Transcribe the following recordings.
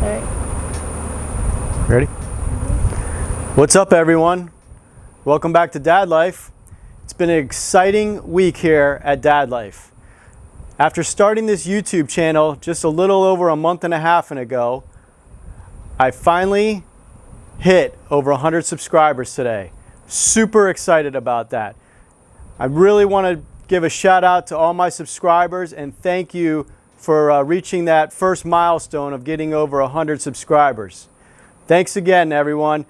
Alright. Ready? What's up, everyone? Welcome back to Dad Life. It's been an exciting week here at Dad Life. After starting this YouTube channel just a little over a month and a half ago, I finally hit over 100 subscribers today. Super excited about that. I really want to give a shout out to all my subscribers and thank you for reaching that first milestone of getting over 100 subscribers. Thanks again, everyone.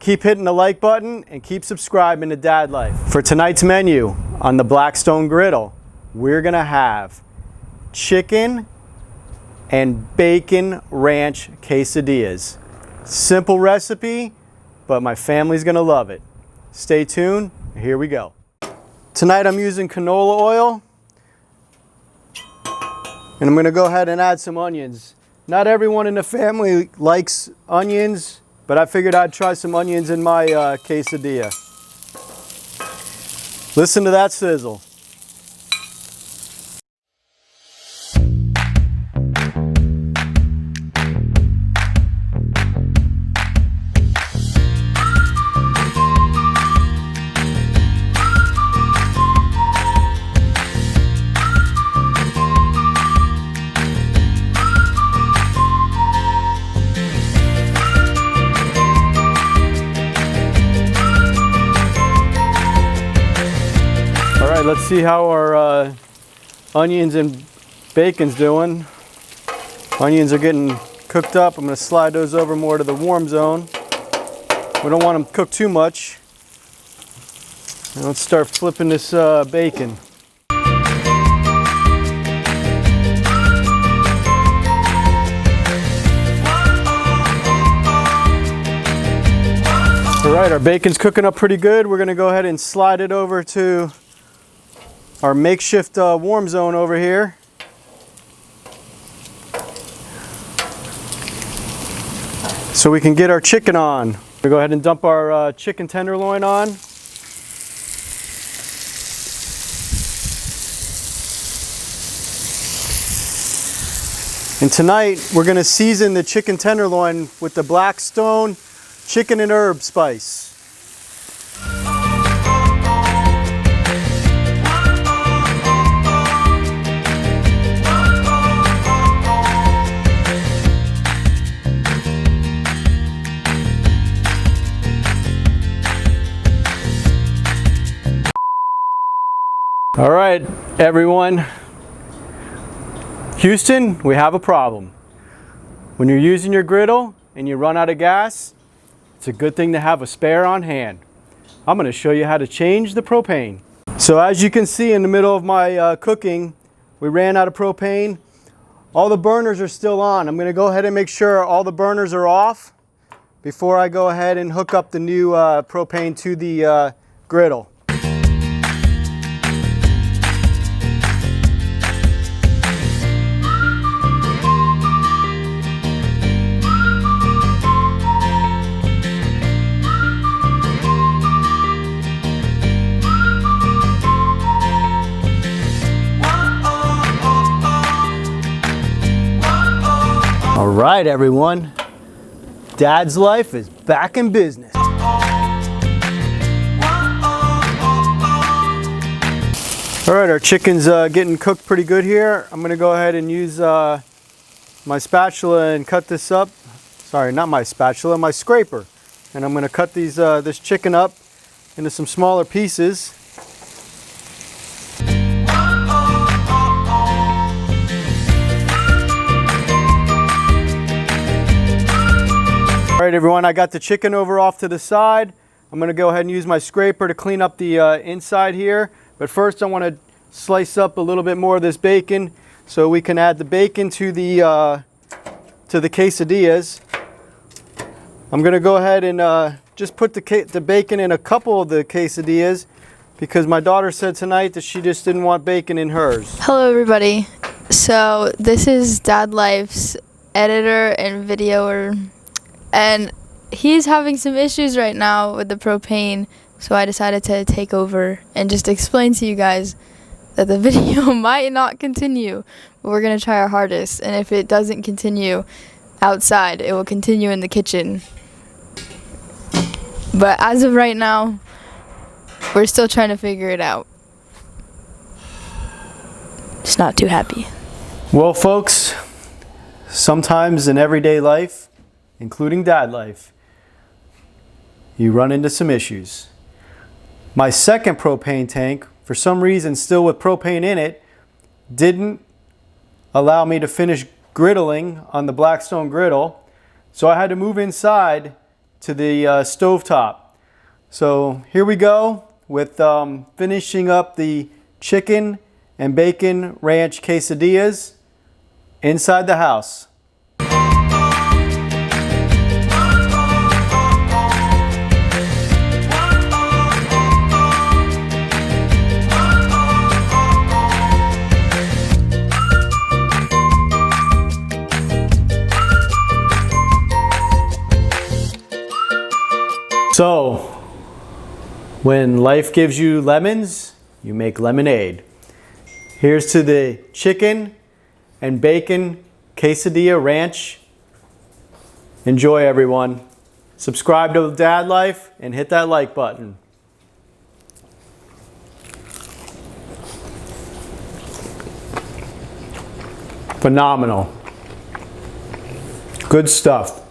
Keep hitting the like button and keep subscribing to Dad Life. For tonight's menu on the Blackstone Griddle, we're gonna have chicken and bacon ranch quesadillas. Simple recipe, but my family's gonna love it. Stay tuned, here we go. Tonight I'm using canola oil, and I'm gonna go ahead and add some onions. Not everyone in the family likes onions, but I figured I'd try some onions in my quesadilla. Listen to that sizzle. All right, let's see how our onions and bacon's doing. Onions are getting cooked up. I'm going to slide those over more to the warm zone. We don't want them cooked too much. And let's start flipping this bacon. All right, our bacon's cooking up pretty good. We're going to go ahead and slide it over to our makeshift warm zone over here. So we can get our chicken on. We'll go ahead and dump our chicken tenderloin on. And tonight we're going to season the chicken tenderloin with the Blackstone chicken and herb spice. All right, everyone. Houston, we have a problem. When you're using your griddle and you run out of gas, it's a good thing to have a spare on hand. I'm going to show you how to change the propane. So as you can see in the middle of my cooking, we ran out of propane. All the burners are still on. I'm going to go ahead and make sure all the burners are off before I go ahead and hook up the new propane to the griddle. All right, everyone. Dad's Life is back in business. All right, our chicken's getting cooked pretty good here. I'm gonna go ahead and use my spatula and cut this up. Sorry, not my spatula, my scraper. And I'm gonna cut this chicken up into some smaller pieces. All right, everyone, I got the chicken over off to the side. I'm gonna go ahead and use my scraper to clean up the inside here. But first I wanna slice up a little bit more of this bacon so we can add the bacon to the quesadillas. I'm gonna go ahead and just put the bacon in a couple of the quesadillas because my daughter said tonight that she just didn't want bacon in hers. Hello, everybody. So this is Dad Life's editor and videoer, and he's having some issues right now with the propane, so I decided to take over and just explain to you guys that the video might not continue, but we're going to try our hardest, and if it doesn't continue, outside. It will continue in the kitchen. But as of right now, we're still trying to figure it out. Just not too happy. Well, folks, sometimes in everyday life, including dad life, you run into some issues. My second propane tank, for some reason still with propane in it, didn't allow me to finish griddling on the Blackstone Griddle, so I had to move inside to the stovetop. So here we go with finishing up the chicken and bacon ranch quesadillas inside the house. So, when life gives you lemons, you make lemonade. Here's to the chicken and bacon quesadilla ranch. Enjoy, everyone. Subscribe to Dad Life and hit that like button. Phenomenal. Good stuff.